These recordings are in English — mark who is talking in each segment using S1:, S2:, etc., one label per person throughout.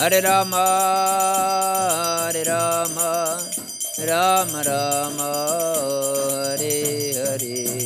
S1: Hare Rama, Hare Rama, Rama Rama, Hare Hare.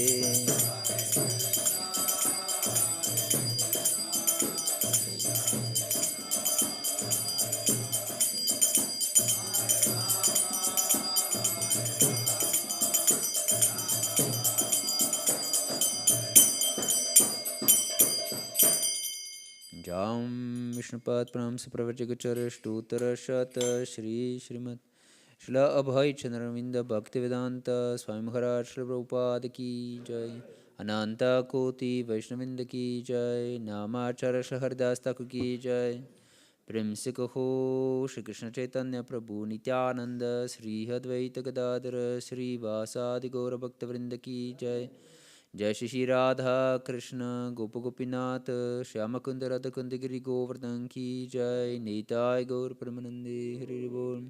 S1: Jam Vishnupad Pram Supravajagachara Stutara Shata Shri Srimad Shla Abhay Chandravinda Bhaktivedanta Swami Maharaj Shri Prabhupada Ki Jai Ananta Koti Vaishnavinda Ki Jai Namachara Shahardas Thakur Ki Jai Prem Se Kaho Shri Krishna Chaitanya Prabhu Nityananda Sri Advaita Gadadhara Sri Vasadi Gaura Bhaktavrinda Ki Jai जय श्री श्री राधा कृष्ण गोप गोपीनाथ श्याम कुंद राधा कुंद गिरी गोवर्धन की जय नीताय गौर परमानंदे हरि बोल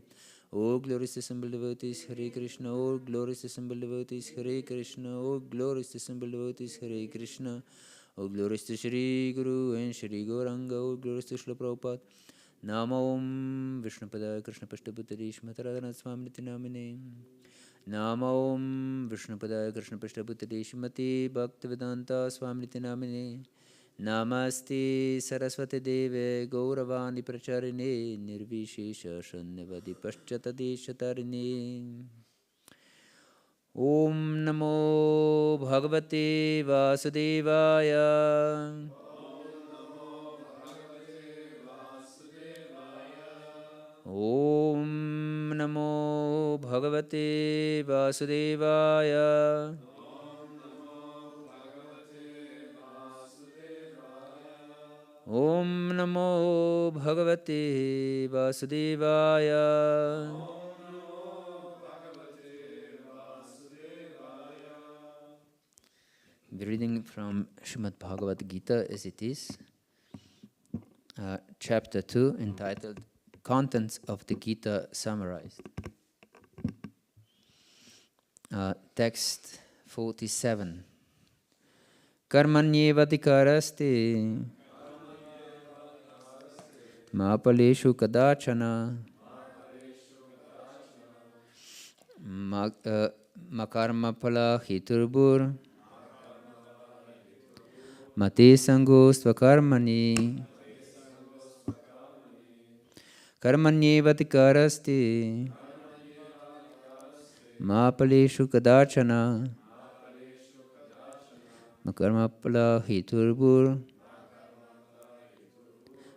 S1: ओ glorious assembled devotees Hare Krishna O glorious assembled devotees Hare Krishna O glorious assembled devotees Hare Krishna O glorious to Shri Guru and Shri Gauranga O glorious to Shri Prabhupada Namo Om Vishnupada Krishna Pashtaputari Shmatharadhana Swami Namine Namo Om Vishnupadaya Krishna Pashtaputri Shrimati Bhaktivedanta Swamiti Namine Namaste Saraswati Deve Gauravani Pracharine Nirvishesha Shannavadi Paschatadeshatarine Om Namo Bhagavate Vasudevaya Om Namo Bhagavate Vasudevaya Om Namo Bhagavate Vasudevaya The reading from Srimad-Bhagavad-gītā as it is, chapter 2, entitled Contents of the Gita Summarized. Text 47. Karmanyevadikaraste mapaleshu kadachana makarmapala hiturbur mate sango svakarmani Karmanyevadikaraste mapaleshu kadachana makarmapala hiturbur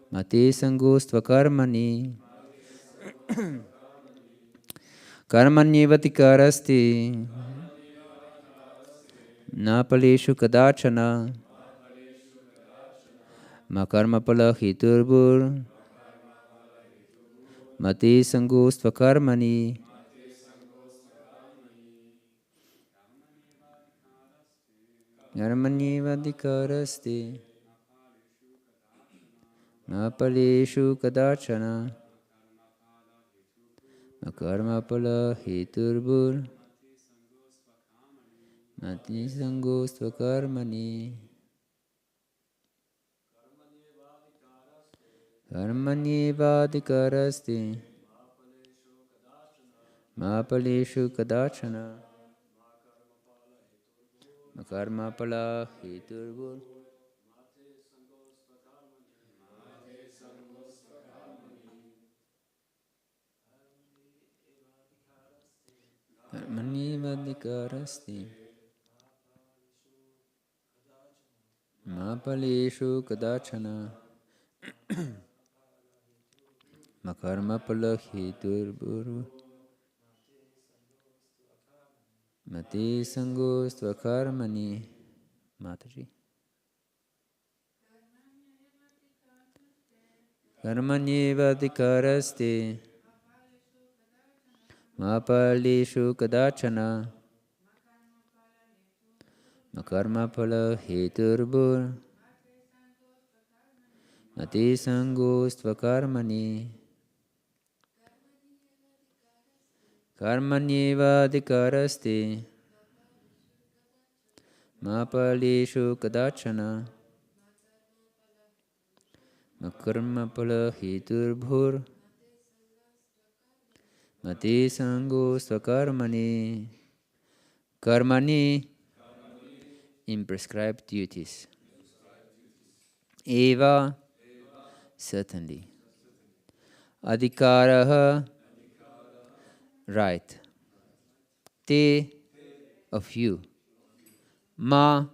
S1: mate sangostva karmani Karmanyevadikaraste napaleshu kadachana makarmapala hiturbur Mate sangostva karmani Karmanyevadikaraste Mapaleshu kadachana Makarmapala hiturbur Mate sangostva karmani Karmanyevadikaraste Mapaleshu kadachana Makarmapala hiturbur Karmanyevadikaraste Mapaleshu kadachana Makarmapala hiturbur Mate sangostva karmani Mataji Karmanyevadikaraste Mapaleshu kadachana Makarmapala hiturbur Mate sangostva karmani Karmanyevadikaraste Mapaleshu kadachana Makarma pala heturbhur mati sango swakarmani. Karmani in prescribed duties. Eva, certainly. Adhikaraha, right. Te, of you. Ma,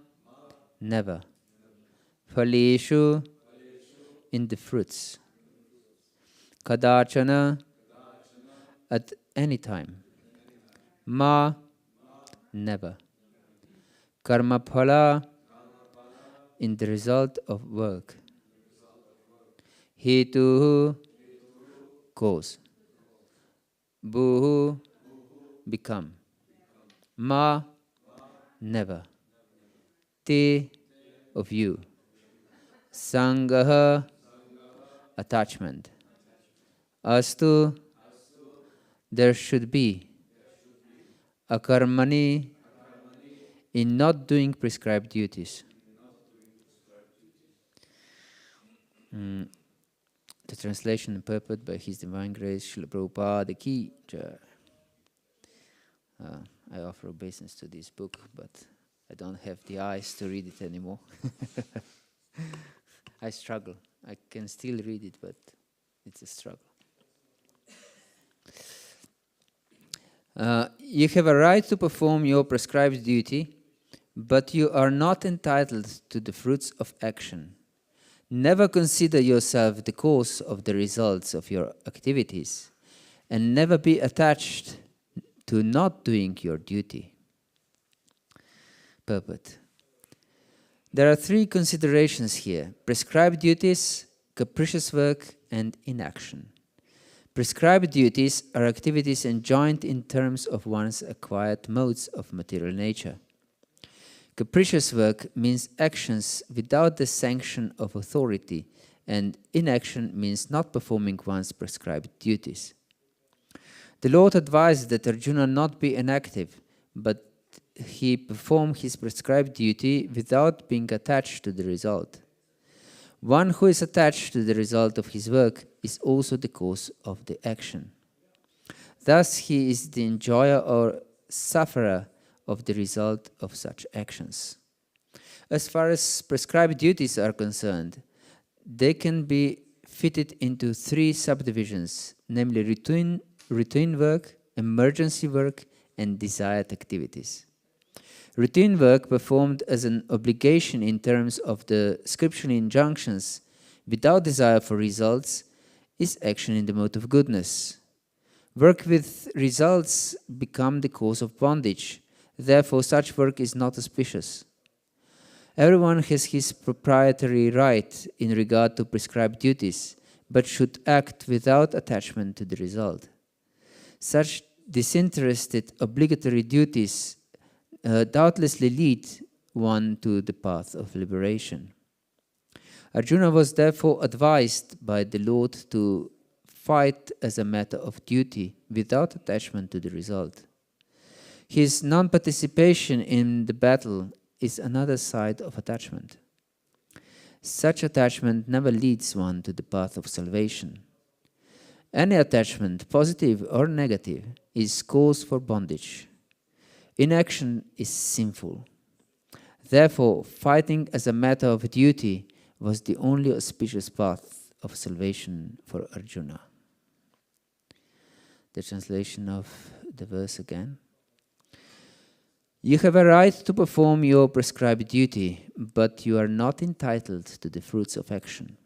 S1: never. Phaleshu, in the fruits. Kadachana, at any time. Ma, never. Karma phala, in the result of work. Hetu, cause. Bhuhu, become. Ma, never. Te, of you. Sangaha, attachment. Astu, there should be. Akarmani, in not doing prescribed duties. The translation and purport by His Divine Grace, Srila Prabhupada Ki Jai. I offer obeisance to this book, but I don't have the eyes to read it anymore. I struggle. I can still read it, but it's a struggle. You have a right to perform your prescribed duty, but you are not entitled to the fruits of action. Never consider yourself the cause of the results of your activities, and never be attached to not doing your duty. Purport. There are three considerations here: prescribed duties, capricious work, and inaction. Prescribed duties are activities enjoined in terms of one's acquired modes of material nature. Capricious work means actions without the sanction of authority, and inaction means not performing one's prescribed duties. The Lord advised that Arjuna not be inactive, but he perform his prescribed duty without being attached to the result. One who is attached to the result of his work is also the cause of the action. Thus he is the enjoyer or sufferer of the result of such actions. As far as prescribed duties are concerned, they can be fitted into three subdivisions, namely routine work, emergency work, and desired activities. Routine work performed as an obligation in terms of the scriptural injunctions without desire for results is action in the mode of goodness. Work with results become the cause of bondage. Therefore, such work is not auspicious. Everyone has his proprietary right in regard to prescribed duties, but should act without attachment to the result. Such disinterested obligatory duties doubtlessly lead one to the path of liberation. Arjuna was therefore advised by the Lord to fight as a matter of duty without attachment to the result. His non-participation in the battle is another side of attachment. Such attachment never leads one to the path of salvation. Any attachment, positive or negative, is cause for bondage. Inaction is sinful. Therefore, fighting as a matter of duty was the only auspicious path of salvation for Arjuna. The translation of the verse again. You have a right to perform your prescribed duty, but you are not entitled to the fruits of action.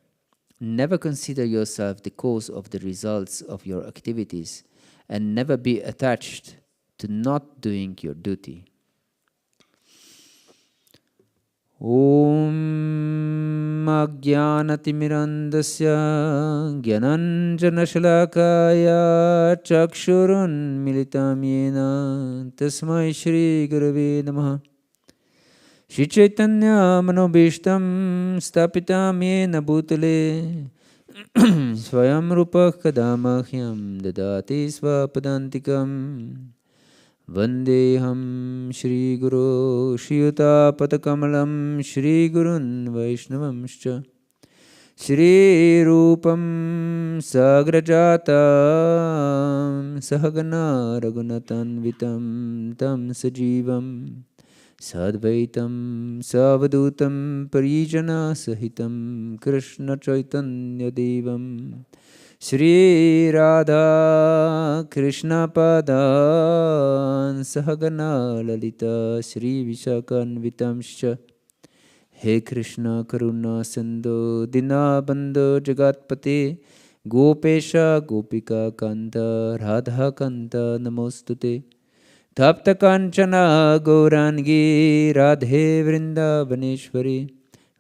S1: Never consider yourself the cause of the results of your activities, and never be attached to not doing your duty. Om Ajnanatirandasya Gyananjanashalakaya Chakshurun Militam Yena Tasmai Shri Gurave Namaha. Shri Chaitanya Manobishtam Stapitam Yena Bhutale Swayam Rupa Kadamahyam Dadati Svapadantikam Vandeham Shri Guru Shri Yuta Padakamalam Shri Gurun Vaishnavamscha Shri Rupam Sagrajatam Sahagana Raghunatanvitam Tam Sajivam Sadvaitam Savadutam Parijana Sahitam Krishna Chaitanya Devam Shri Radha Krishna Padan Sahagana Lalita Shri Vishakanvitamscha He Krishna Karuna Sindhu Dinabandhu Jagatpate Gopesha Gopika Kanta Radha Kanta Namostute Tapta Kanchana Gaurangi Radhe Vrindavaneshwari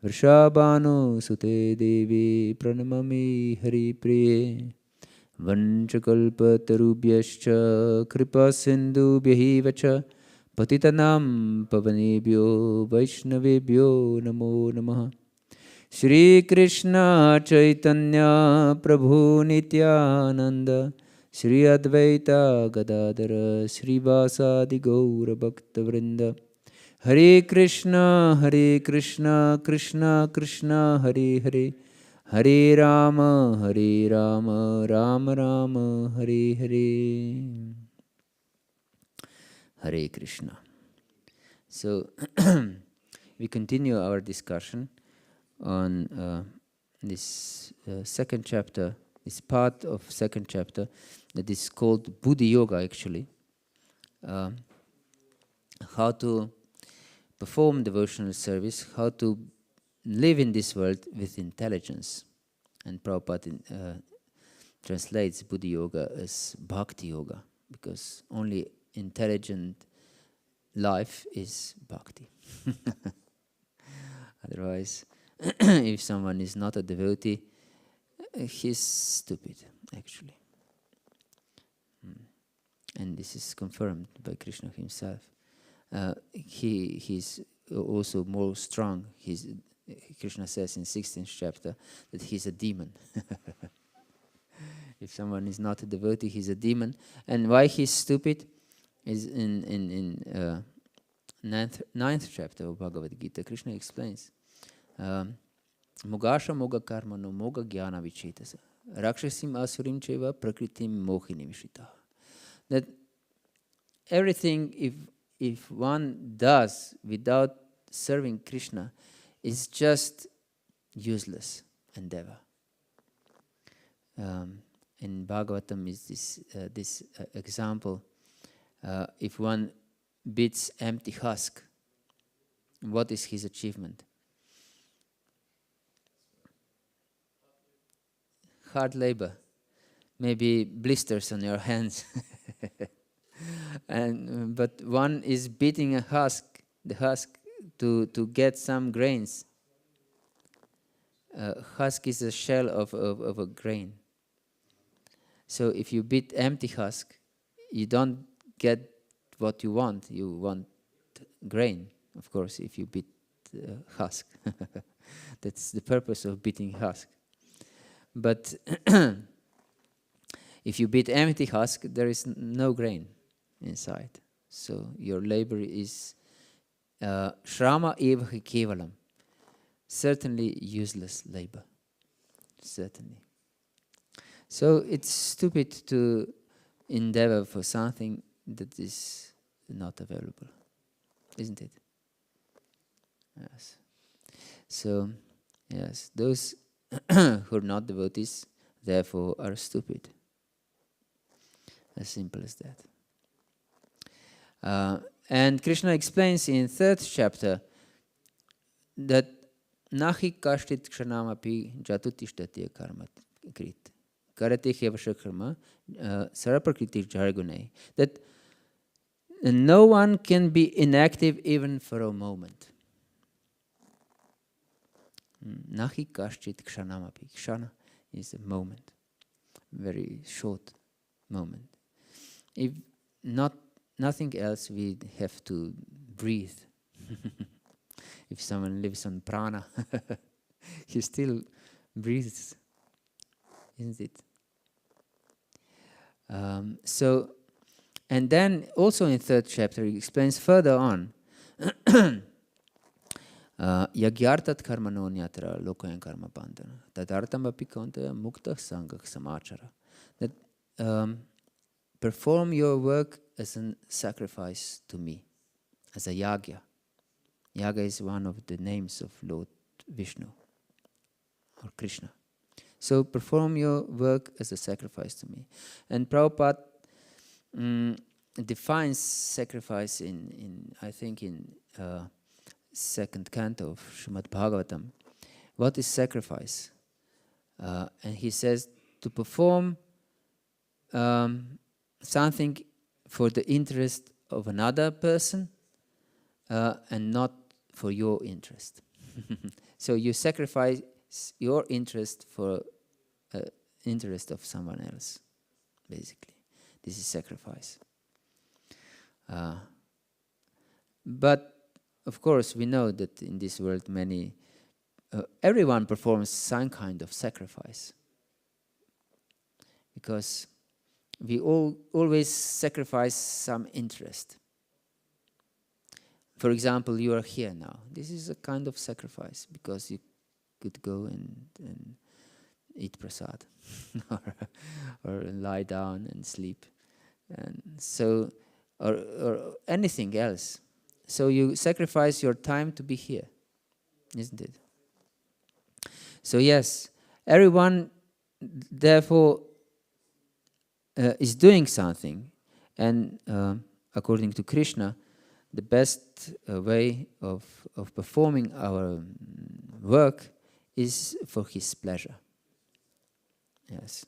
S1: Vrishabhanu Sute Devi Pranamami Hari Priye Vanchakalpa Tarubhyascha Kripa Sindhu Bhyahivacha Patitanam Pavanebhyo Vaishnavebhyo Namo Namaha Shri Krishna Chaitanya Prabhu Nityananda Shri Advaita Gadadara Shri Vasadi Gaura Bhakta Vrinda Hare Krishna Krishna Krishna Hare Hare Hare Rama Rama Rama Hare Hare Hare Krishna. So we continue our discussion on this second chapter, this part of second chapter that is called Buddhi Yoga actually. How to perform devotional service, how to live in this world with intelligence. And Prabhupada translates Buddhi Yoga as Bhakti Yoga, because only intelligent life is Bhakti. Otherwise, if someone is not a devotee, he's stupid, actually. And this is confirmed by Krishna himself. He's also more strong. Krishna says in 16th chapter that he's a demon. If someone is not a devotee, he's a demon. And why he's stupid is in 9th chapter of Bhagavad-gītā. Krishna explains, Mogasha moga karma no moga jnana vichetasa rakshasim asurim cheva prakritim mohinim shita. That everything, if one does without serving Krishna, is just useless endeavor. In Bhagavatam is this example. If one beats empty husk, what is his achievement? Hard labor, maybe blisters on your hands. But one is beating the husk to get some grains. Husk is a shell of a grain. So if you beat empty husk, you don't get what you want. You want grain, of course, if you beat husk. That's the purpose of beating husk. But if you beat empty husk, there is no grain inside. So your labor is shrama eva kevalam. Certainly useless labor. Certainly. So it's stupid to endeavor for something that is not available, isn't it? Yes. So, yes, those who are not devotees, therefore, are stupid. As simple as that. And Krishna explains in 3rd chapter that nahi kashtit kshanamapi jatutishtati karma krit. Karate hevasha karma saraprakriti jargune. That no one can be inactive even for a moment. Nahi kashtit kshanamapi. Kshana is a moment. Very short moment. If nothing else, we have to breathe. If someone lives on prana, he still breathes, isn't it? And then also in 3rd chapter, he explains further on Yagyartat karmano nyatra lokayan karma bandhana. Tadartam apikanta mukta sangha samachara. That perform your work as a sacrifice to me, as a yagya. Yaga is one of the names of Lord Vishnu or Krishna. So perform your work as a sacrifice to me. And Prabhupada defines sacrifice in I think in second canto of Srimad-Bhagavatam. What is sacrifice? And he says to perform something for the interest of another person and not for your interest. So you sacrifice your interest for interest of someone else, basically. This is sacrifice. But of course, we know that in this world everyone performs some kind of sacrifice. Because we always sacrifice some interest. For example, you are here now. This is a kind of sacrifice because you could go and eat prasad or lie down and sleep. And so, or anything else. So you sacrifice your time to be here, isn't it? So yes, everyone therefore is doing something, and according to Krishna, the best way of performing our work is for his pleasure. Yes,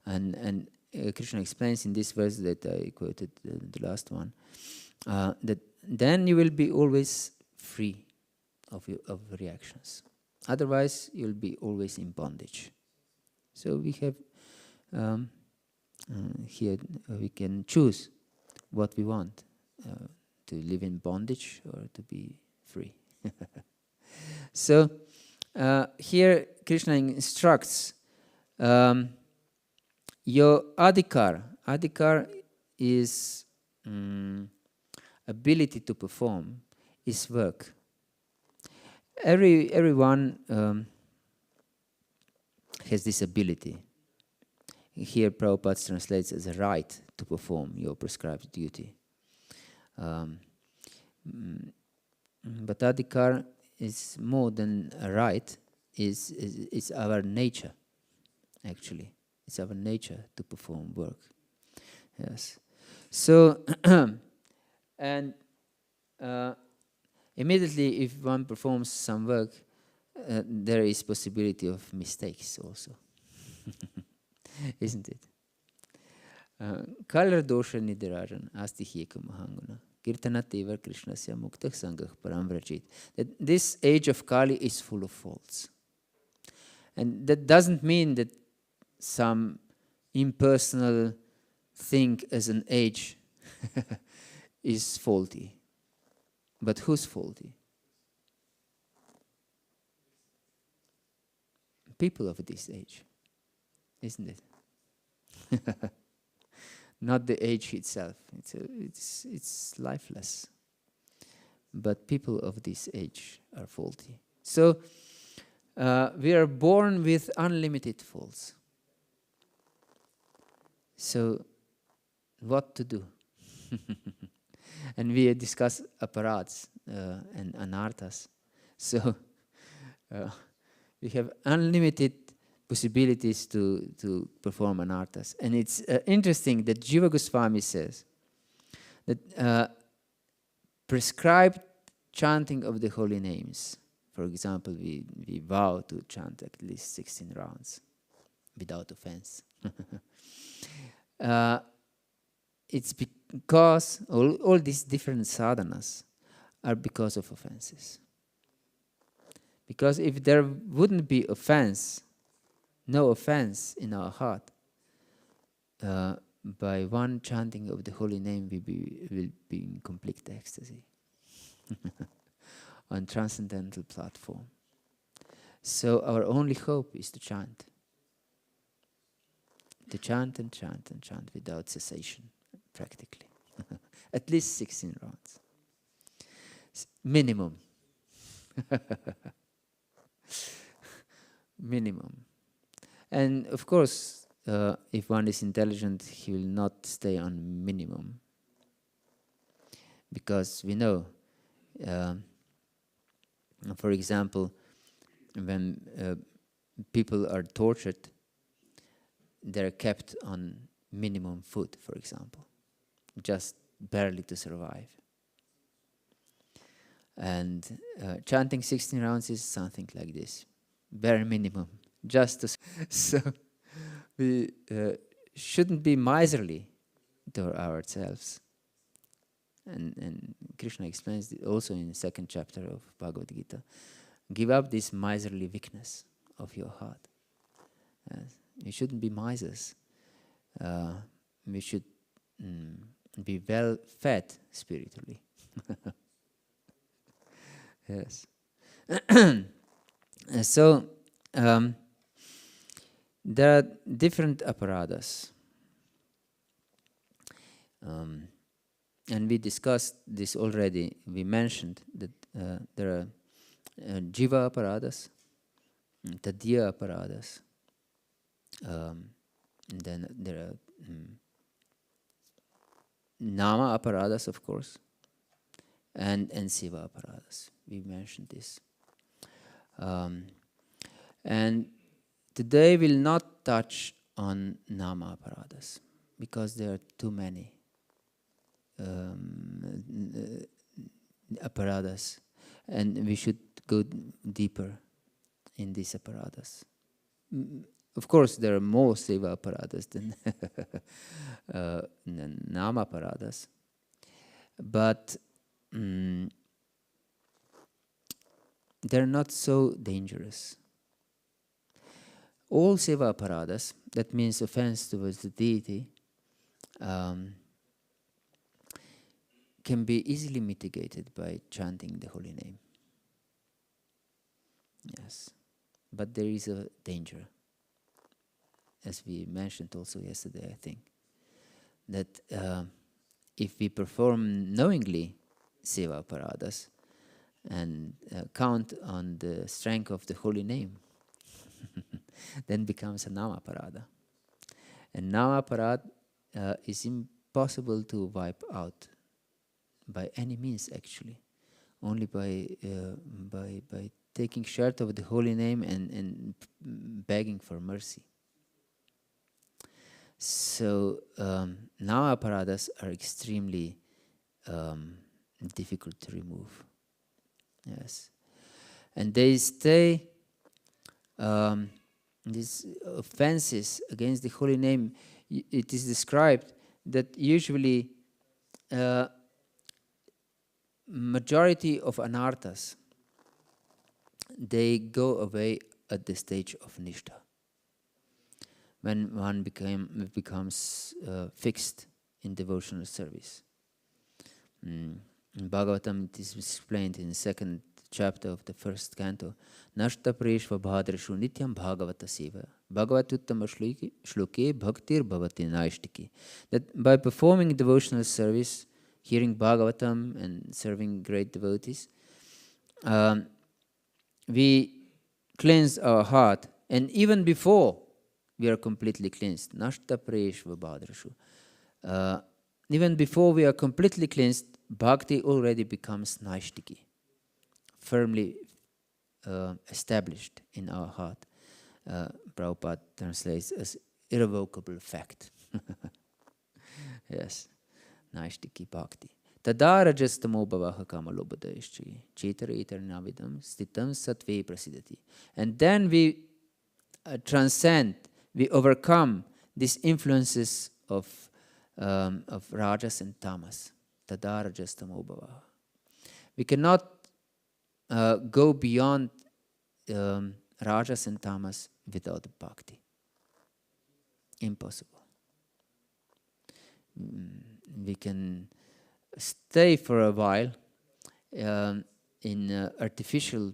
S1: and Krishna explains in this verse that I quoted, the last one, that then you will be always free of reactions. Otherwise, you'll be always in bondage. So we have here we can choose what we want, to live in bondage or to be free. So here Krishna instructs your adhikar. Adhikar is ability to perform, is work. Everyone has this ability. Here Prabhupada translates as a right to perform your prescribed duty. But adhikar is more than a right, it's our nature, actually. It's our nature to perform work. Yes. So, and immediately if one performs some work, there is possibility of mistakes also. Isn't it? Kalar dosha nidirajan asti heka mahanguna. Kirtanativa Krishnasya muktah sangah paramvrajit. That this age of Kali is full of faults. And that doesn't mean that some impersonal thing as an age is faulty. But who's faulty? People of this age, isn't it? Not the age itself. It's lifeless. But people of this age are faulty. So we are born with unlimited faults. So what to do? And we discuss aparads and anarthas. So we have unlimited possibilities to perform anarthas. And it's interesting that Jiva Goswami says that prescribed chanting of the holy names, for example, we vow to chant at least 16 rounds without offense. It's because all these different sadhanas are because of offenses. Because if there wouldn't be offense, no offense in our heart, by one chanting of the holy name we will be in complete ecstasy on transcendental platform. So our only hope is to chant. To chant and chant and chant without cessation, practically. At least 16 rounds. Minimum. Minimum. And of course, if one is intelligent, he will not stay on minimum. Because we know, for example, when people are tortured, they're kept on minimum food, for example, just barely to survive. And chanting 16 rounds is something like this, bare minimum, just to so we shouldn't be miserly to ourselves. And Krishna explains it also in the 2nd chapter of Bhagavad-gītā. Give up this miserly weakness of your heart. We shouldn't be misers. We should be well fed spiritually. Yes. So there are different aparadas. And we discussed this already. We mentioned that there are jiva aparadas, tadya aparadas, then there are nama aparadas, of course, and siva aparadas. We mentioned this. And today we'll not touch on nama aparadas because there are too many aparadas, and we should go deeper in these aparadas. Of course, there are more seva aparadas than nama aparadas, but they're not so dangerous. All seva aparadas, that means offense towards the deity, can be easily mitigated by chanting the holy name. Yes, but there is a danger, as we mentioned also yesterday, I think, that if we perform knowingly seva aparadas and count on the strength of the holy name, then becomes a nama parada. And nama parad is impossible to wipe out by any means, actually, only by taking shirt of the holy name and begging for mercy. So nama paradas are extremely difficult to remove. Yes, and they stay. These offenses against the holy name. It is described that usually majority of anarthas, they go away at the stage of nishtha, when one becomes fixed in devotional service. In Bhagavatam, it is explained in the 2nd chapter of the 1st canto, Nashta preshva bhadreshu nityam Bhagavata seva Bhagavatuttama shloke bhaktir bhavati naishtiki. That by performing devotional service, hearing Bhagavatam and serving great devotees, we cleanse our heart, and even before we are completely cleansed, Nashta preshva bhadreshu, even before we are completely cleansed, bhakti already becomes naishtiki, firmly established in our heart. Prabhupada translates as irrevocable fact. Yes, naishtiki bhakti. Tadara justamo bhavaha kamalobhadaishchi chetara etarnavidam stitam satve prasidati. And then we transcend, we overcome these influences of rajas and tamas. Tadara justamo bhavaha. We cannot go beyond rajas and tamas without bhakti. Impossible. We can stay for a while in an artificial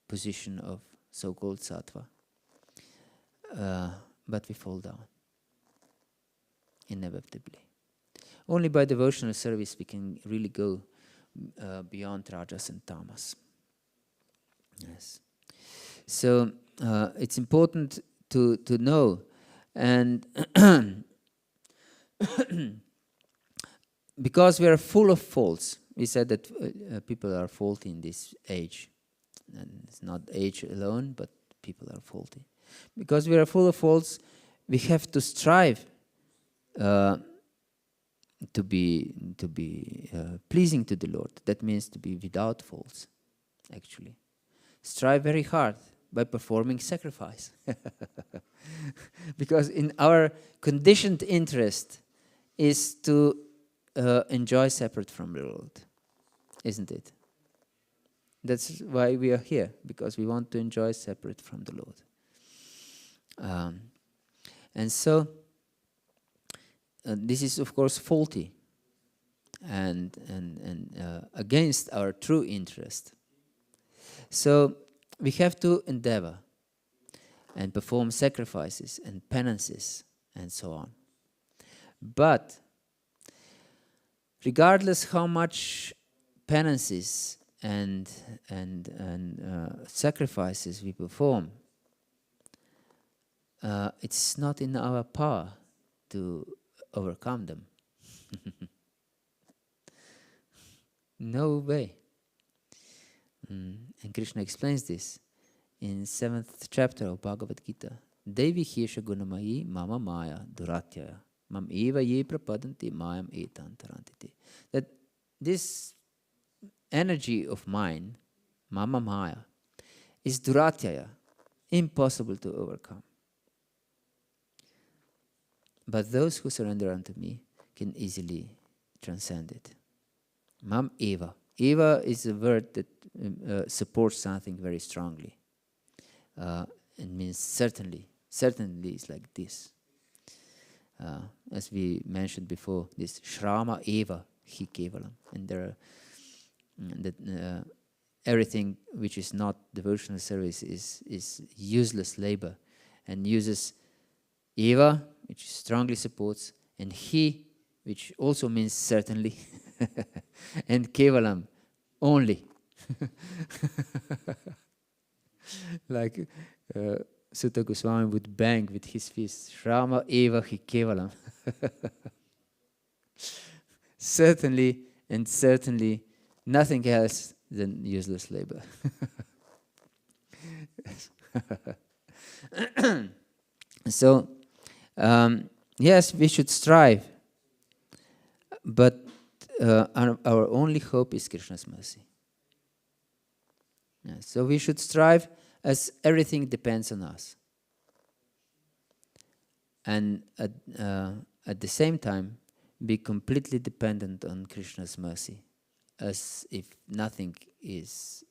S1: position of so-called sattva, but we fall down inevitably. Only by devotional service we can really go beyond rajas and tamas. Yes. So it's important to know, and because we are full of faults. We said that people are faulty in this age, and it's not age alone, but people are faulty. Because we are full of faults, we have to strive to be pleasing to the Lord. That means to be without faults, actually. Strive very hard by performing sacrifice. Because in our conditioned interest is to enjoy separate from the Lord, isn't it? That's why we are here, because we want to enjoy separate from the Lord. And so, this is of course faulty and against our true interest. So we have to endeavor and perform sacrifices and penances and so on. But regardless how much penances and sacrifices we perform, it's not in our power to overcome them. No way. And Krishna explains this in 7th chapter of Bhagavad-gītā. Devi hiesha gunamayi mama maya duratyaya mam eva ye prapadanti mayam etan tarantiti. That this energy of mine, mama maya, is duratyaya, impossible to overcome. But those who surrender unto me can easily transcend it. Mam eva. Eva is a word that supports something very strongly. It means certainly. Certainly is like this. As we mentioned before, this Shrama eva hi kevalam. And there are everything which is not devotional service is useless labor, and uses eva, which strongly supports, and he, which also means certainly, and kevalam, only. Like Sutta Goswami would bang with his fist, Shrama eva hi kevalam. Certainly, and certainly, nothing else than useless labor. So, yes, we should strive, but our only hope is Krishna's mercy. Yeah, so we should strive as everything depends on us. And at the same time, be completely dependent on Krishna's mercy, as if nothing is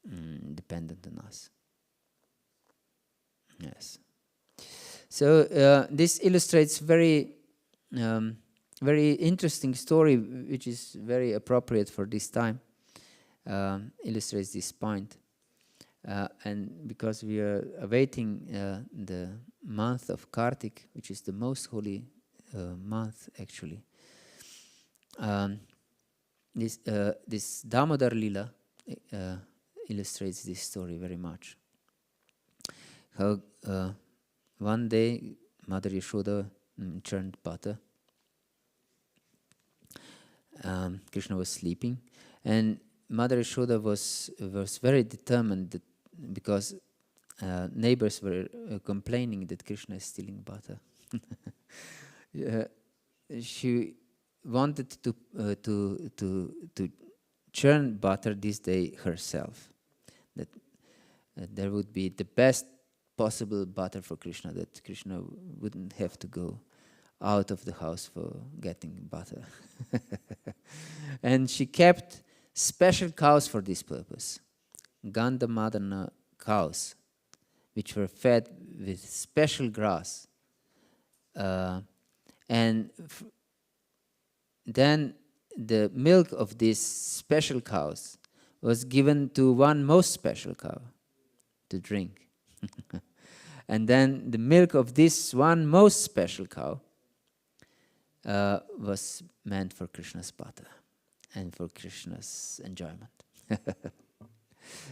S1: dependent on us. Yes. So this illustrates very interesting story, which is very appropriate for this time. Illustrates this point. And because we are awaiting the month of Kartik, which is the most holy month actually, this Damodar Lila illustrates this story very much. How one day Mother Yashoda churned butter. Krishna was sleeping, and Mother Yashoda was very determined that, because neighbors were complaining that Krishna is stealing butter. She wanted to churn butter this day herself. That there would be the best possible butter for Krishna, that Krishna wouldn't have to go out of the house for getting butter. And she kept special cows for this purpose. Gandhamadana cows, which were fed with special grass. And then the milk of these special cows was given to one most special cow to drink. And then the milk of this one most special cow was meant for Krishna's butter and for Krishna's enjoyment.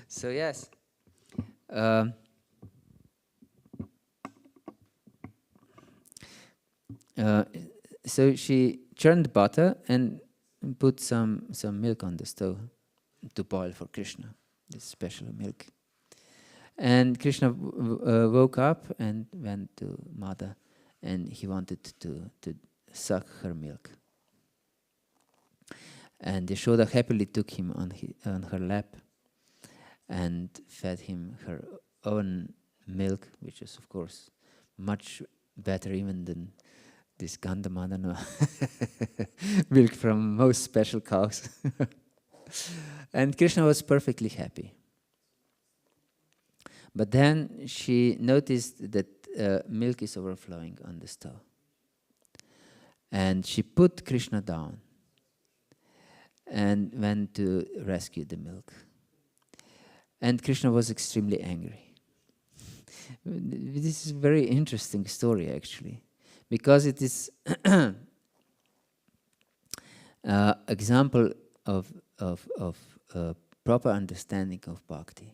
S1: So yes. So she churned butter and put some milk on the stove to boil for Krishna, this special milk. And Krishna woke up and went to mother, and he wanted to suck her milk. And Yashoda happily took him on her lap and fed him her own milk, which is of course much better even than this Gandhamadana milk from most special cows. And Krishna was perfectly happy. But then she noticed that milk is overflowing on the stove. And she put Krishna down and went to rescue the milk. And Krishna was extremely angry. This is a very interesting story, actually, because it is example of proper understanding of bhakti.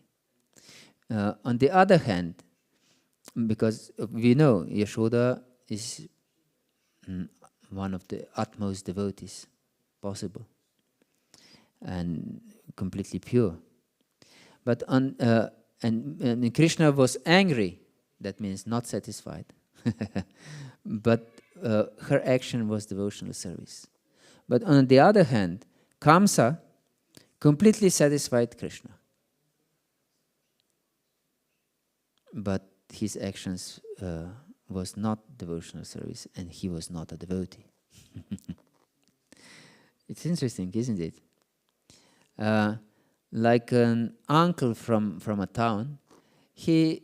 S1: On the other hand, because we know Yashoda is one of the utmost devotees possible and completely pure. But and Krishna was angry, that means not satisfied. But her action was devotional service. But on the other hand, Kamsa completely satisfied Krishna. But his actions was not devotional service, and he was not a devotee. It's interesting, isn't it? Like an uncle from a town, he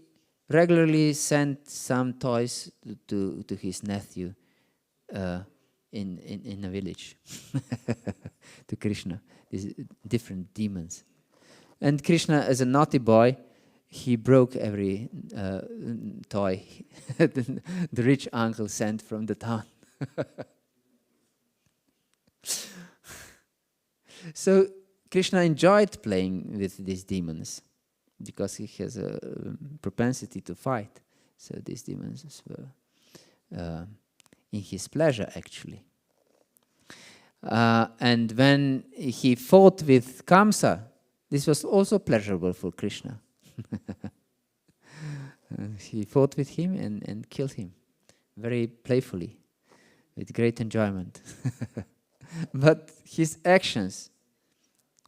S1: regularly sent some toys to his nephew in a village to Krishna, these different demons. And Krishna, as a naughty boy, he broke every toy the rich uncle sent from the town. So Krishna enjoyed playing with these demons because he has a propensity to fight. So these demons were in his pleasure, actually. And when he fought with Kamsa, this was also pleasurable for Krishna. He fought with him and killed him very playfully, with great enjoyment. But his actions,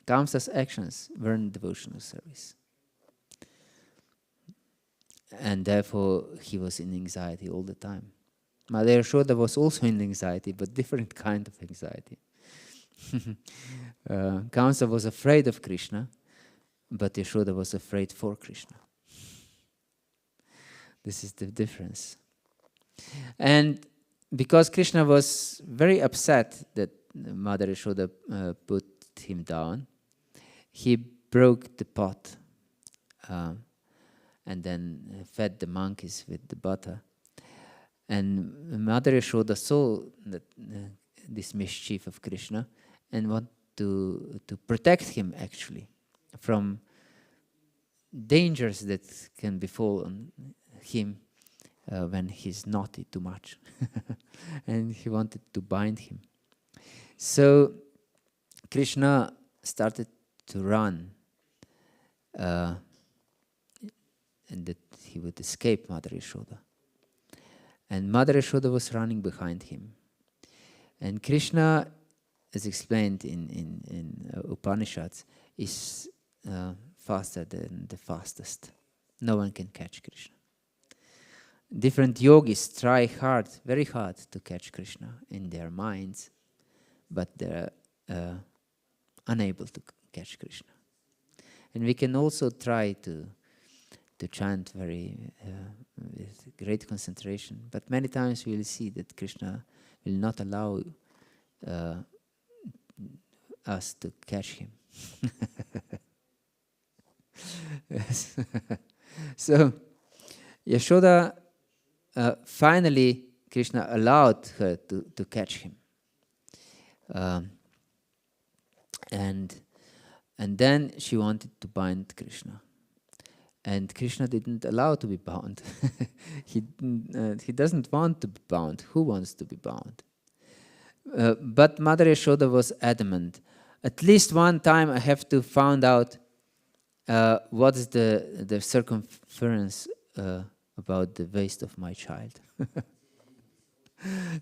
S1: Kamsa's actions, weren't devotional service. And therefore, he was in anxiety all the time. Mother Yashoda was also in anxiety, but different kind of anxiety. Kamsa was afraid of Krishna, but Yashoda was afraid for Krishna. This is the difference. And because Krishna was very upset that Mother Yashoda put him down, he broke the pot and then fed the monkeys with the butter. And Mother Yashoda saw that this mischief of Krishna and wanted to protect him, actually, from dangers that can befall on him when he's naughty too much. And he wanted to bind him. So Krishna started to run, and that he would escape Mother Yashoda. And Mother Yashoda was running behind him. And Krishna, as explained in Upanishads, is faster than the fastest. No one can catch Krishna. Different yogis try hard, very hard, to catch Krishna in their minds, but they're unable to catch Krishna. And we can also try to chant very with great concentration, but many times we will see that Krishna will not allow us to catch him. Yes. So Yashoda, finally Krishna allowed her to catch him. And And then she wanted to bind Krishna. And Krishna didn't allow to be bound. He doesn't want to be bound. Who wants to be bound? But Mother Yashoda was adamant. At least one time I have to find out what is the circumference about the waist of my child.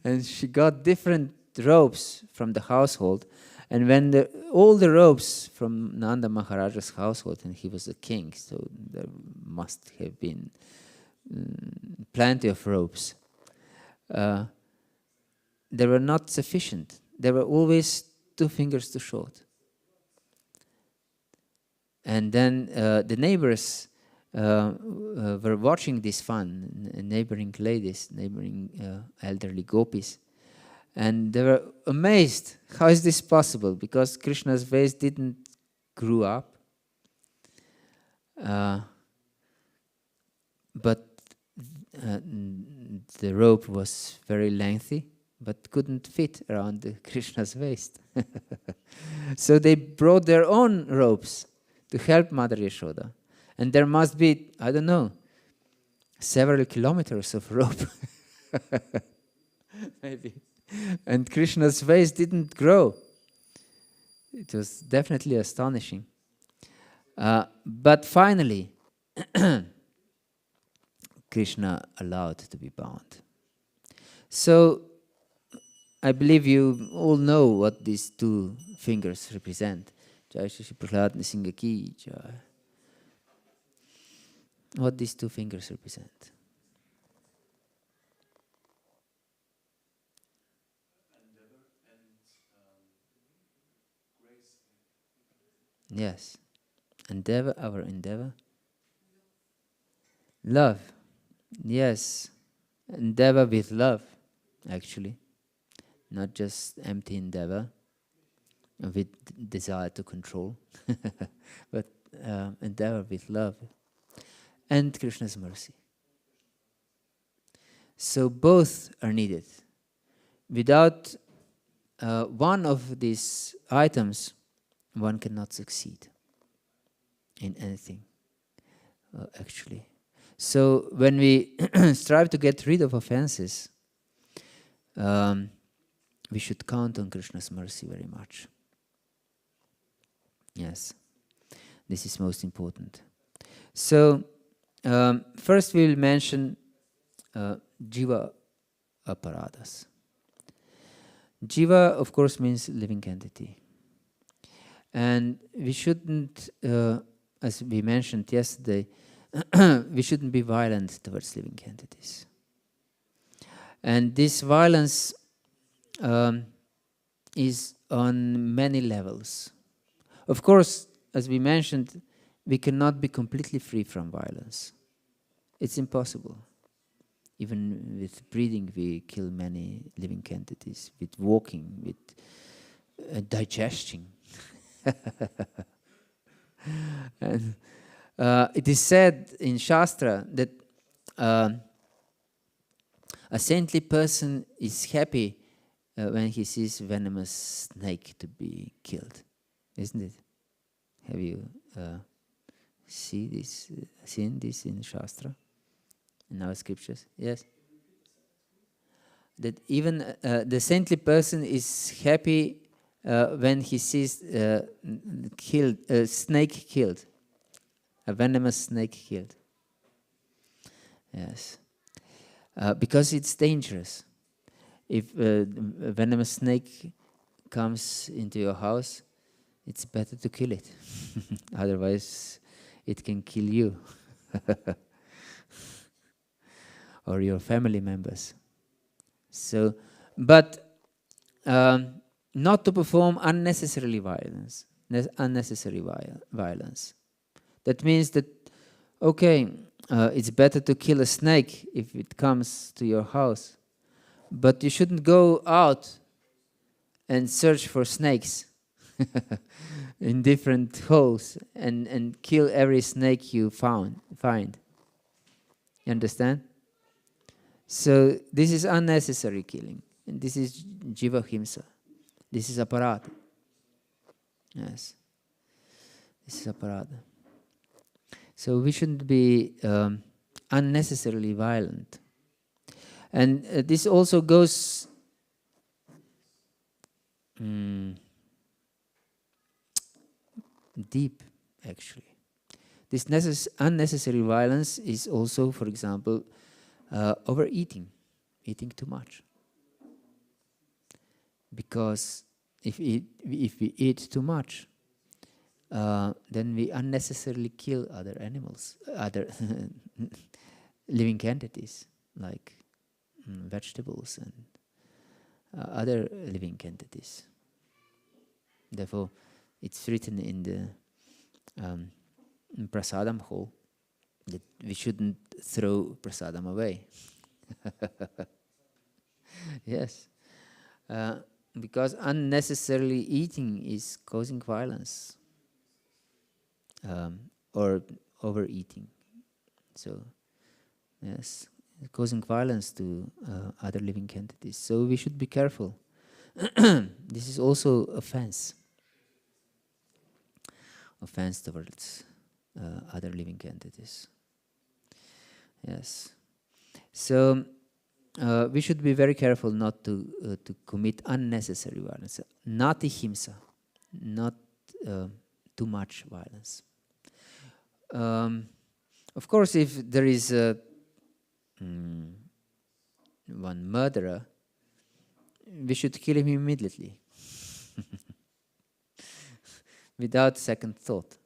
S1: And she got different robes from the household. And when all the robes from Nanda Maharaja's household, and he was a king, so there must have been plenty of robes, they were not sufficient. They were always 2 fingers too short. And then the neighbors were watching this fun, neighboring ladies, neighboring elderly gopis. And they were amazed. How is this possible? Because Krishna's waist didn't grow up. But the rope was very lengthy, but couldn't fit around Krishna's waist. So they brought their own ropes to help Mother Yashoda. And there must be, I don't know, several kilometers of rope. Maybe. And Krishna's waist didn't grow. It was definitely astonishing. But finally, Krishna allowed to be bound. So, I believe you all know what these 2 fingers represent. Jai Shri Prahlad Nrsimha Ki Jai. What these 2 fingers represent. Yes. Endeavor, our endeavor. Love. Yes. Endeavor with love, actually. Not just empty endeavor with desire to control, but endeavor with love. And Krishna's mercy. So both are needed. Without one of these items, one cannot succeed in anything, actually. So when we strive to get rid of offenses, we should count on Krishna's mercy very much. Yes, this is most important. So first we will mention jiva aparadas. Jiva, of course, means living entity. And we shouldn't, as we mentioned yesterday, we shouldn't be violent towards living entities. And this violence is on many levels. Of course, as we mentioned, we cannot be completely free from violence. It's impossible. Even with breathing, we kill many living entities. With walking, with digesting. And it is said in Shastra that a saintly person is happy when he sees venomous snake to be killed, isn't it? Have you seen this in Shastra, in our scriptures? Yes. That even the saintly person is happy when he sees snake killed, a venomous snake killed. Yes, because it's dangerous. If a venomous snake comes into your house, it's better to kill it. Otherwise, it can kill you or your family members. So, but not to perform unnecessary violence. That means that, okay, it's better to kill a snake if it comes to your house, but you shouldn't go out and search for snakes in different holes and kill every snake you find. You understand? So this is unnecessary killing, and this is jiva himsa. This is aparat. Yes. This is aparadha. So we shouldn't be unnecessarily violent. And this also goes deep, actually. This unnecessary violence is also, for example, overeating, eating too much. Because if we eat too much, then we unnecessarily kill other animals, other living entities, like vegetables and other living entities. Therefore, it's written in the prasadam hall that we shouldn't throw prasadam away. Yes. Because unnecessarily eating is causing violence or overeating. So, yes, causing violence to other living entities. So we should be careful. This is also offense towards other living entities. Yes. So we should be very careful not to commit unnecessary violence. Not himsa, not too much violence. Of course, if there is one murderer, we should kill him immediately, without second thought.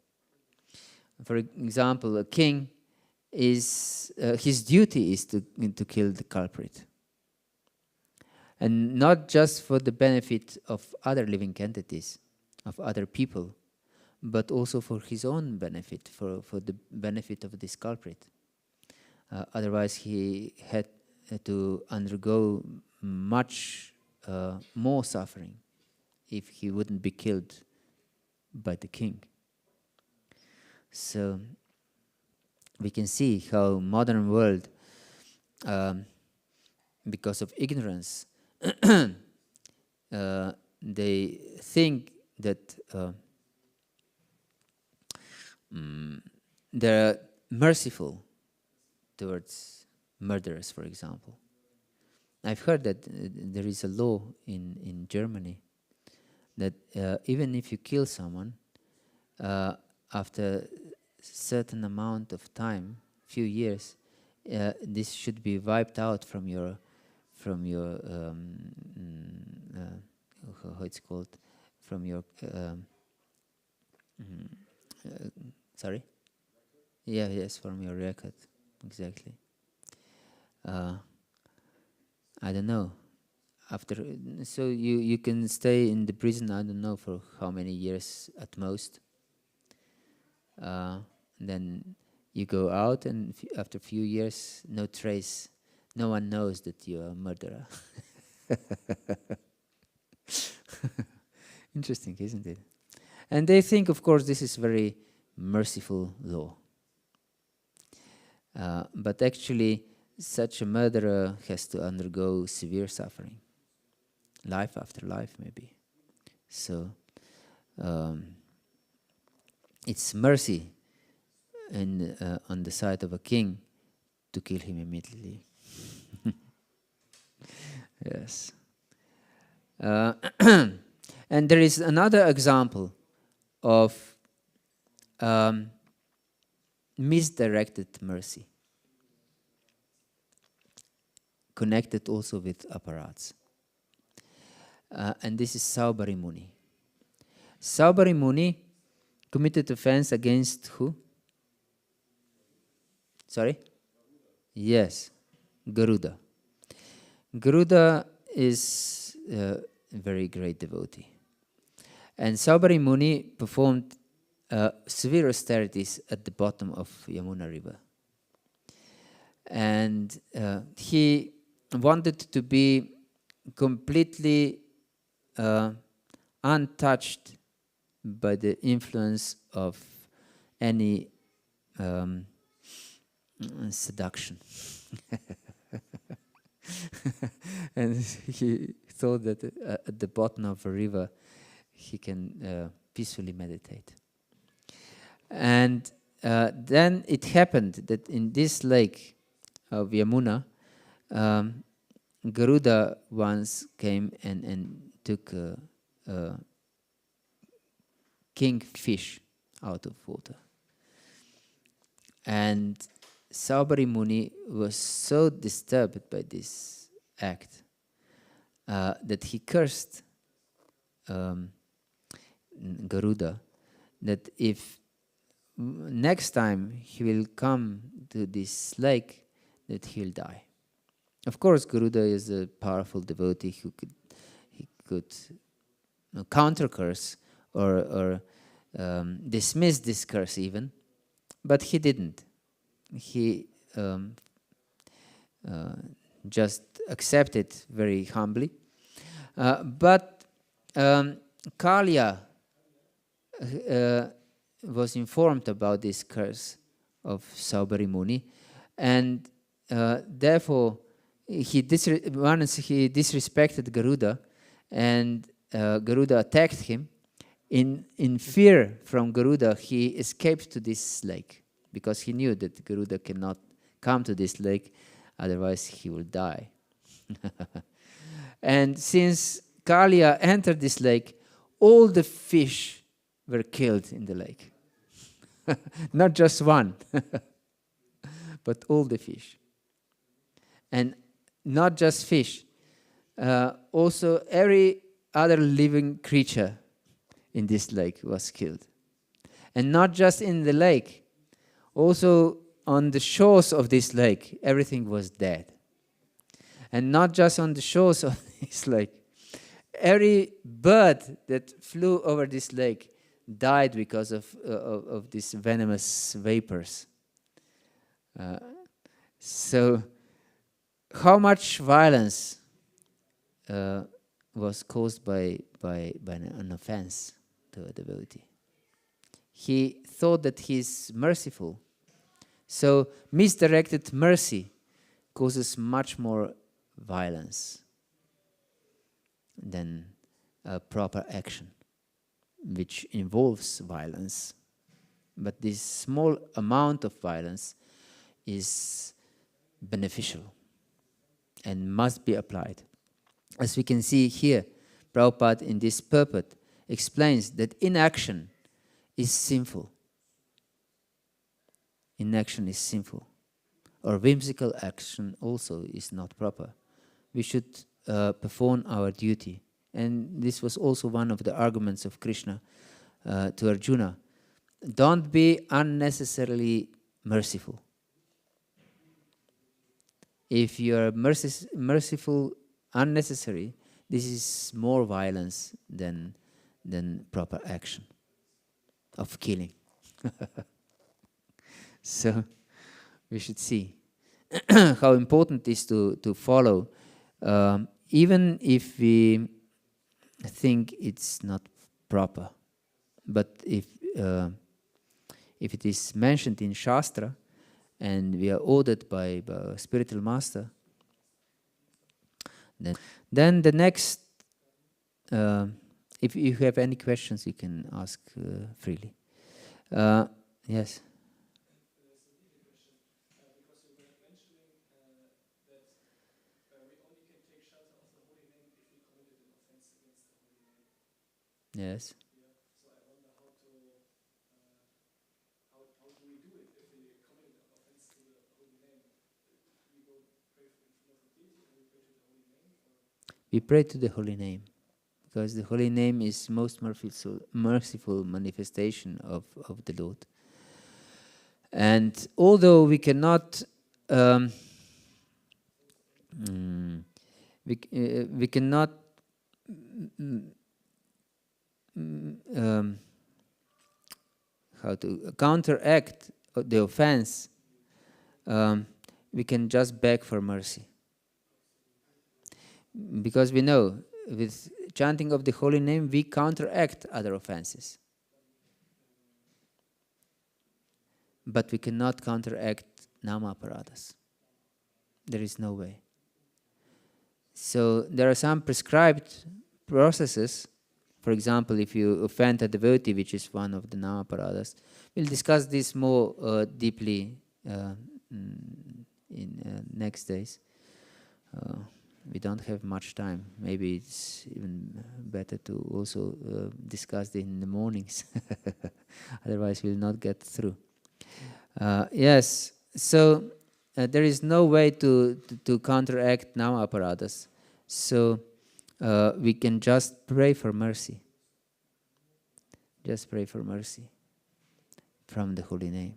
S1: For example, a king is his duty is to kill the culprit, and not just for the benefit of other living entities, of other people, but also for his own benefit, for the benefit of this culprit. Otherwise, he had to undergo much more suffering if he wouldn't be killed by the king. So we can see how modern world, because of ignorance, they think that they're merciful towards murderers, for example. I've heard that there is a law in Germany that even if you kill someone, after certain amount of time, few years, this should be wiped out from your how it's called, from your sorry? Yeah, yes, from your record, exactly. I don't know. So you can stay in the prison, I don't know for how many years at most. Then you go out, and after a few years, no trace, no one knows that you're a murderer. Interesting, isn't it? And they think, of course, this is very merciful law. But actually, such a murderer has to undergo severe suffering, life after life, maybe. So it's mercy on the side of a king to kill him immediately. Yes. And there is another example of misdirected mercy, connected also with apparats. And this is Saubhari Muni. Saubhari Muni committed offense against who? Sorry? Yes, Garuda. Garuda is a very great devotee. And Saubhari Muni performed severe austerities at the bottom of Yamuna river. And he wanted to be completely untouched by the influence of any seduction. And he thought that at the bottom of a river he can peacefully meditate. And then it happened that in this lake of Yamuna, Garuda once came and took a kingfish out of water. And Saubhari Muni was so disturbed by this act that he cursed Garuda, that if next time he will come to this lake, that he will die. Of course, Garuda is a powerful devotee who could counter curse or dismiss this curse even, but he didn't. He just accepted very humbly. But Kalya was informed about this curse of Saubhari Muni, and therefore once he disrespected Garuda, and Garuda attacked him. In fear from Garuda, he escaped to this lake, because he knew that Garuda cannot come to this lake, otherwise he will die. And since Kalya entered this lake, all the fish were killed in the lake. Not just one, but all the fish. And not just fish, also every other living creature in this lake was killed. And not just in the lake, also on the shores of this lake, everything was dead. And not just on the shores of this lake, every bird that flew over this lake died because of these venomous vapors. So how much violence was caused by an offense to a devotee? He thought that he is merciful. So misdirected mercy causes much more violence than a proper action, which involves violence. But this small amount of violence is beneficial and must be applied. As we can see here, Prabhupada in this purport explains that inaction is sinful. Inaction is sinful. Or whimsical action also is not proper. We should perform our duty. And this was also one of the arguments of Krishna to Arjuna. Don't be unnecessarily merciful. If you are merciful unnecessary, this is more violence than proper action of killing. So we should see how important it is to follow, even if we think it's not proper. But if it is mentioned in Shastra and we are ordered by a spiritual master, then the next, if you have any questions, you can ask freely. Yes. Yes.
S2: So I wonder how do we do it if we commit an offense to the holy name? We go pray in front of the deity and we pray to the holy name?
S1: We pray to the holy name, because the holy name is most merciful manifestation of the Lord. And although we cannot we cannot how to counteract the offense, we can just beg for mercy. Because we know, with chanting of the holy name, we counteract other offenses. But we cannot counteract nama-aparadas. There is no way. So there are some prescribed processes For example, if you offend a devotee, which is one of the nama-aparadas, we'll discuss this more deeply in next days. We don't have much time. Maybe it's even better to also discuss it in the mornings. Otherwise, we'll not get through. Yes, so there is no way to counteract nama-aparadas. So we can just pray for mercy. Just pray for mercy from the holy name.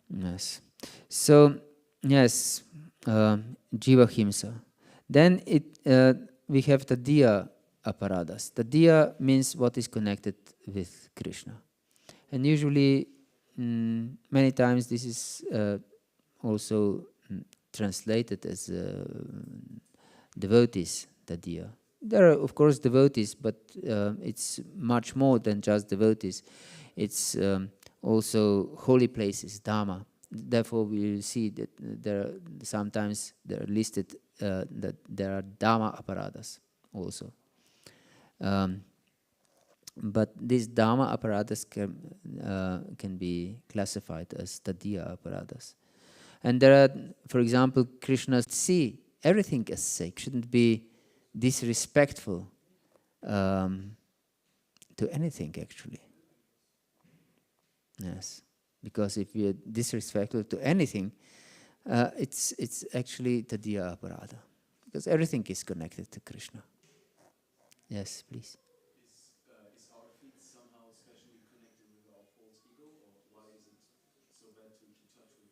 S1: Yes. So, yes, Jiva Himsa. Then we have the Diya Aparadas. The Diya means what is connected with Krishna. And usually, many times this is also translated as devotees, the Diya. There are, of course, devotees, but it's much more than just devotees. It's also holy places, Dharma. Therefore, we will see that sometimes there are listed that there are Dharma aparadas also. But these Dharma aparadas can be classified as Tadiya aparadas. And there are, for example, Krishna see everything as sake, shouldn't be disrespectful to anything actually. Yes, because if we are disrespectful to anything, it's actually Tadiya aparada, because everything is connected to Krishna. Yes, please.
S3: Is our feet somehow especially connected with our false ego, or why is it so bad to touch with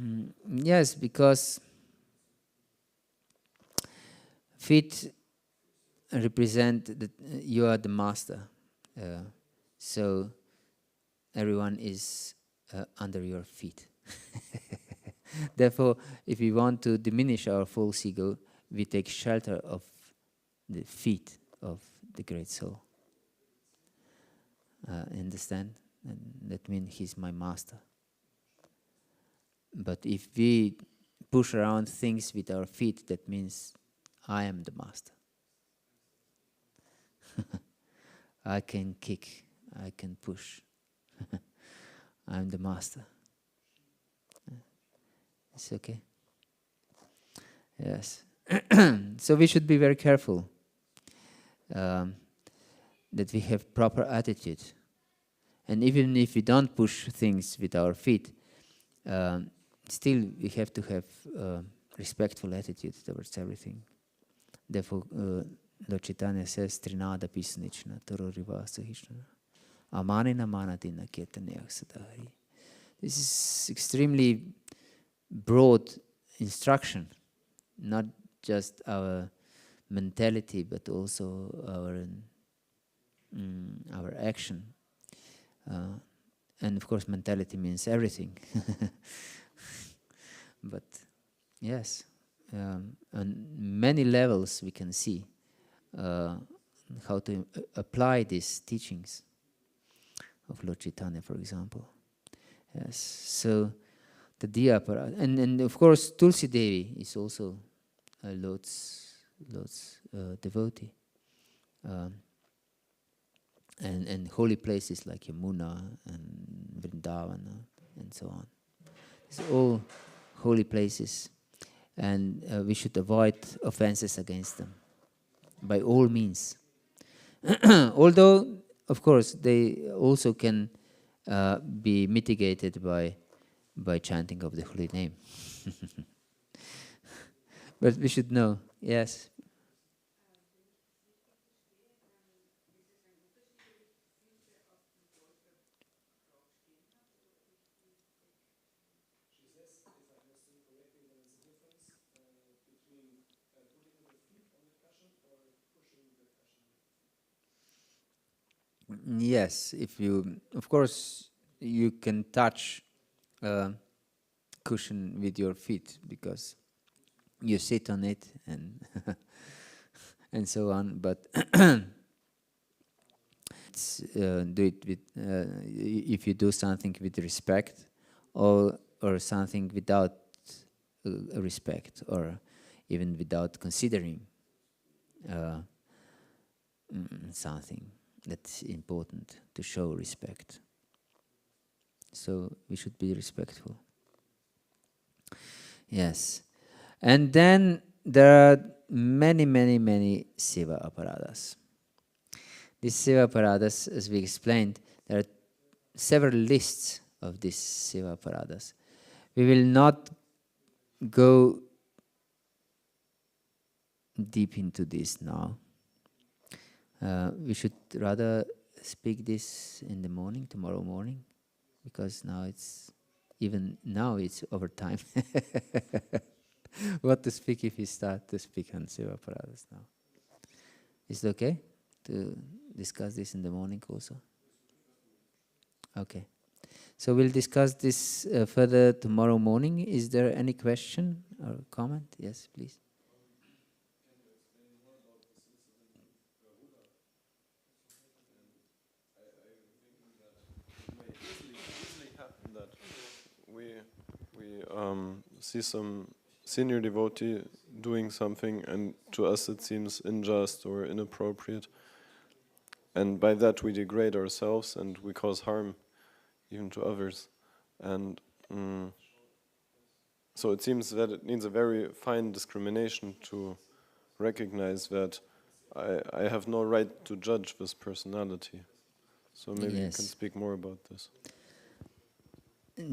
S3: them?
S1: Yes, because feet represent that you are the master, so everyone is under your feet. Therefore, if we want to diminish our false ego, we take shelter of the feet of the great soul. Understand? And that means he's my master. But if we push around things with our feet, that means I am the master. I can kick, I can push. I'm the master. It's okay. Yes. So we should be very careful that we have proper attitude. And even if we don't push things with our feet, still we have to have respectful attitude towards everything. Therefore, Lord Chaitanya says, Trinada pisnichna, tororiva sahishna, amanina manadina kirtanaya sadari. This is extremely broad instruction, not just our mentality, but also our action. And of course, mentality means everything. But yes, on many levels we can see how to apply these teachings of Lord Chaitanya, for example. Yes, so the Diyapara, and of course Tulsi Devi is also Lord's devotee, and holy places like Yamuna and Vrindavana and so on. These are all holy places, and we should avoid offenses against them by all means. Although, of course, they also can be mitigated by chanting of the holy name. But we should know, yes.
S2: She says, if I understood correctly, there is a difference between putting the feet on the cushion or pushing the cushion with the feet.
S1: Yes, if you, of course, you can touch cushion with your feet because you sit on it and and so on. But do it with if you do something with respect, or something without respect, or even without considering something that's important to show respect. So we should be respectful. Yes. And then there are many, many, many seva aparadas. These seva aparadas, as we explained, there are several lists of these seva aparadas. We will not go deep into this now. We should rather speak this in the morning, tomorrow morning, because now it's over time. What to speak if we start to speak on seva aparadas now? Is it okay to discuss this in the morning also? Okay. So we'll discuss this further tomorrow morning. Is there any question or comment? Yes, please.
S4: See some senior devotee doing something, and to us it seems unjust or inappropriate, and by that we degrade ourselves and we cause harm even to others. And so it seems that it needs a very fine discrimination to recognize that I have no right to judge this personality. So maybe you can speak more about this.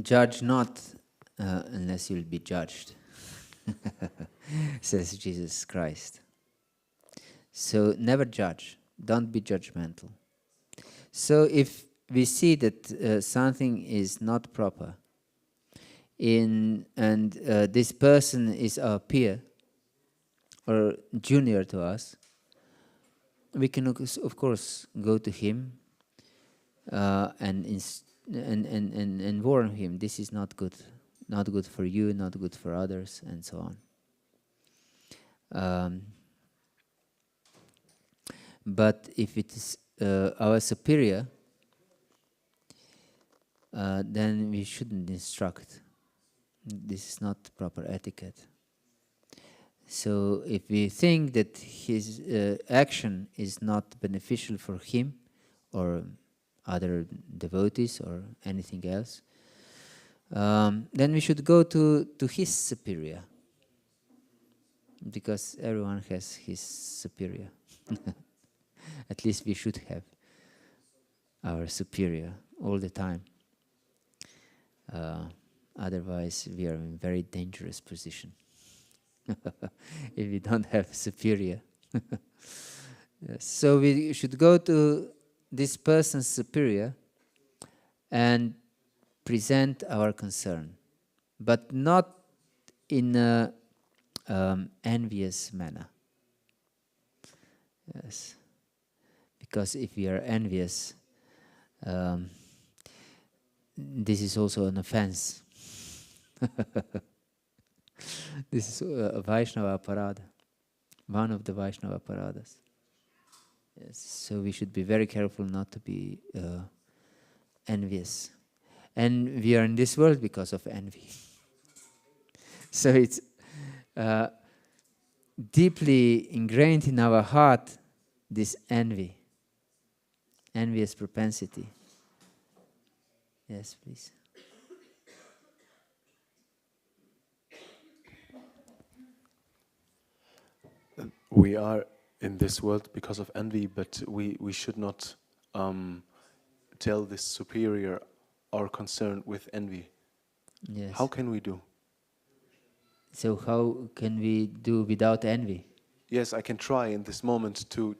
S1: Judge not unless you'll be judged, says Jesus Christ. So never judge. Don't be judgmental. So if we see that something is not proper, and this person is our peer or junior to us, we can of course go to him and warn him. This is not good. Not good for you, not good for others, and so on. But if it is our superior, then we shouldn't instruct. This is not proper etiquette. So if we think that his action is not beneficial for him or other devotees or anything else, then we should go to his superior, because everyone has his superior. At least we should have our superior all the time. Otherwise, we are in a very dangerous position if we don't have superior. Yes. So we should go to this person's superior and present our concern, but not in an envious manner. Yes, because if we are envious, this is also an offense. This is a Vaishnava aparada, one of the Vaishnava aparadas. Yes, so we should be very careful not to be envious. And we are in this world because of envy. So it's deeply ingrained in our heart, this envy, envious propensity. Yes, please.
S4: We are in this world because of envy, but we should not tell this superior our concern with envy.
S1: Yes.
S4: How can we do?
S1: So how can we do without envy?
S4: Yes, I can try in this moment to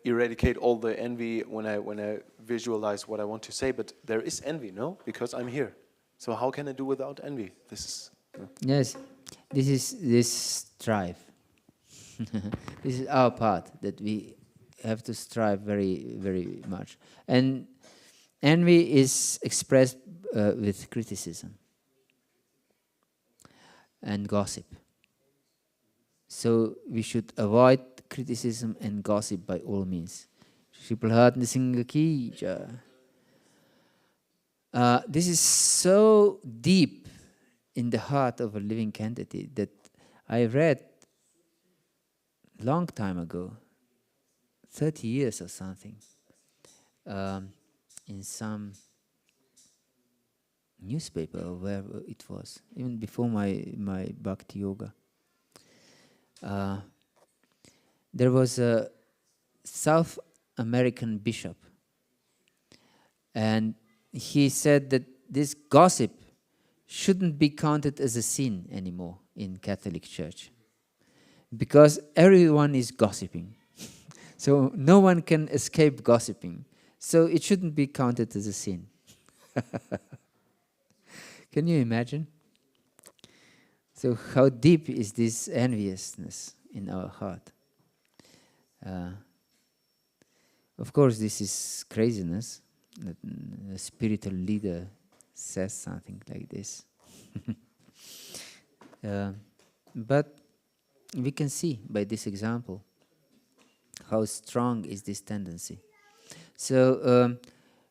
S4: eradicate all the envy when I visualize what I want to say, but there is envy, no? Because I'm here. So how can I do without envy? This is...
S1: Yes, this is this strive. This is our part, that we have to strive very, very much. And envy is expressed with criticism and gossip. So we should avoid criticism and gossip by all means. This is so deep in the heart of a living entity that I read long time ago, 30 years or something, in some newspaper or wherever it was, even before my Bhakti Yoga. There was a South American bishop, and he said that this gossip shouldn't be counted as a sin anymore in Catholic Church, because everyone is gossiping. So no one can escape gossiping. So it shouldn't be counted as a sin. Can you imagine? So how deep is this enviousness in our heart? Of course, this is craziness, that a spiritual leader says something like this. But we can see by this example how strong is this tendency. So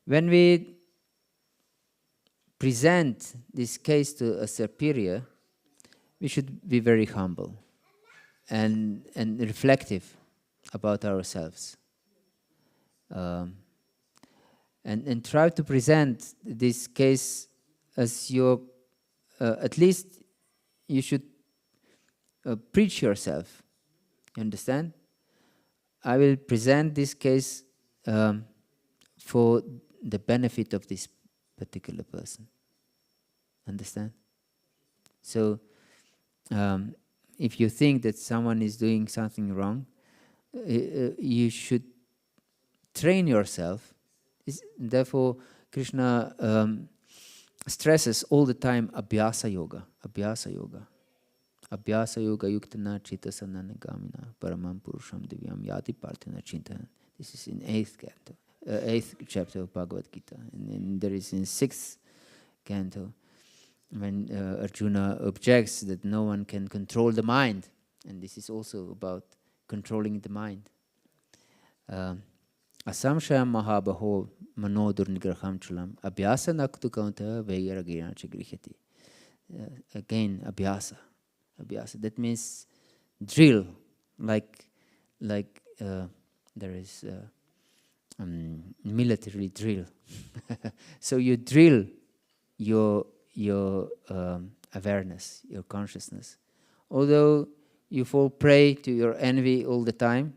S1: when we present this case to a superior, we should be very humble and reflective about ourselves. And try to present this case as your, at least you should preach yourself. You understand? I will present this case for the benefit of this particular person. Understand? So, if you think that someone is doing something wrong, you should train yourself. Therefore, Krishna stresses all the time abhyasa yoga, abhyasa yoga. Abhyasa yoga yuktana chitta sananagamina paramam purusham divyam yati parthana chintan. This is in 8th chapter of Bhagavad Gita. And there is in 6th canto, when Arjuna objects that no one can control the mind. And this is also about controlling the mind. Asamshayam mahabaho manodur nigraham chulam abhyasa naktu kaunta vairagena grihyati. Again, abhyasa. Abhyasa. That means drill, like there is military drill. So you drill your awareness, your consciousness. Although you fall prey to your envy all the time,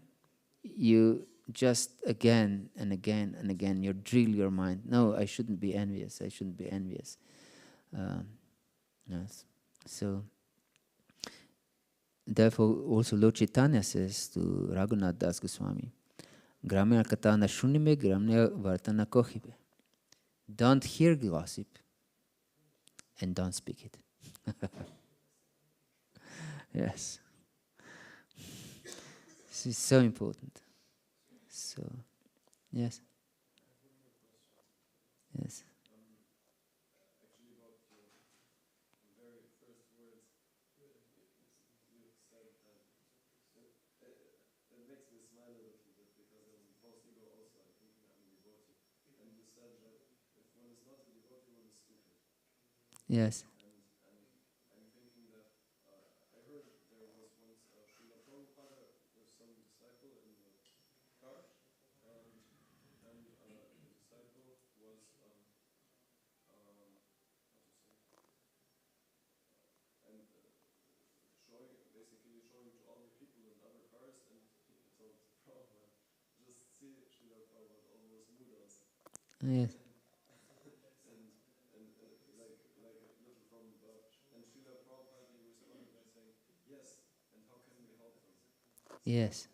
S1: you just again and again and again, you drill your mind. No, I shouldn't be envious. I shouldn't be envious. Yes. So, therefore, also Lord Chaitanya says to Raghunath Das Goswami, Gramya katana shunime, gramya vartana kohibe. Don't hear gossip and don't speak it. Yes. This is so important. So, yes. Yes.
S2: Actually, about your very first words, you said it makes me smile a little bit because in false ego also I'm thinking I'm a devotee. And you said that if one is not a devotee, one is stupid.
S1: Yes.
S2: And I'm thinking that I heard there was once Srila Prabhupada with some disciple in the car, and the disciple was how to say, and basically showing to all the people in other cars, and he told Prabhupada, just see Srila Prabhupada almost mood us.
S1: Yes.
S2: And like a little from above. And Srila Prabhupada, he responded by saying, yes, and how can we help them?
S1: Yes.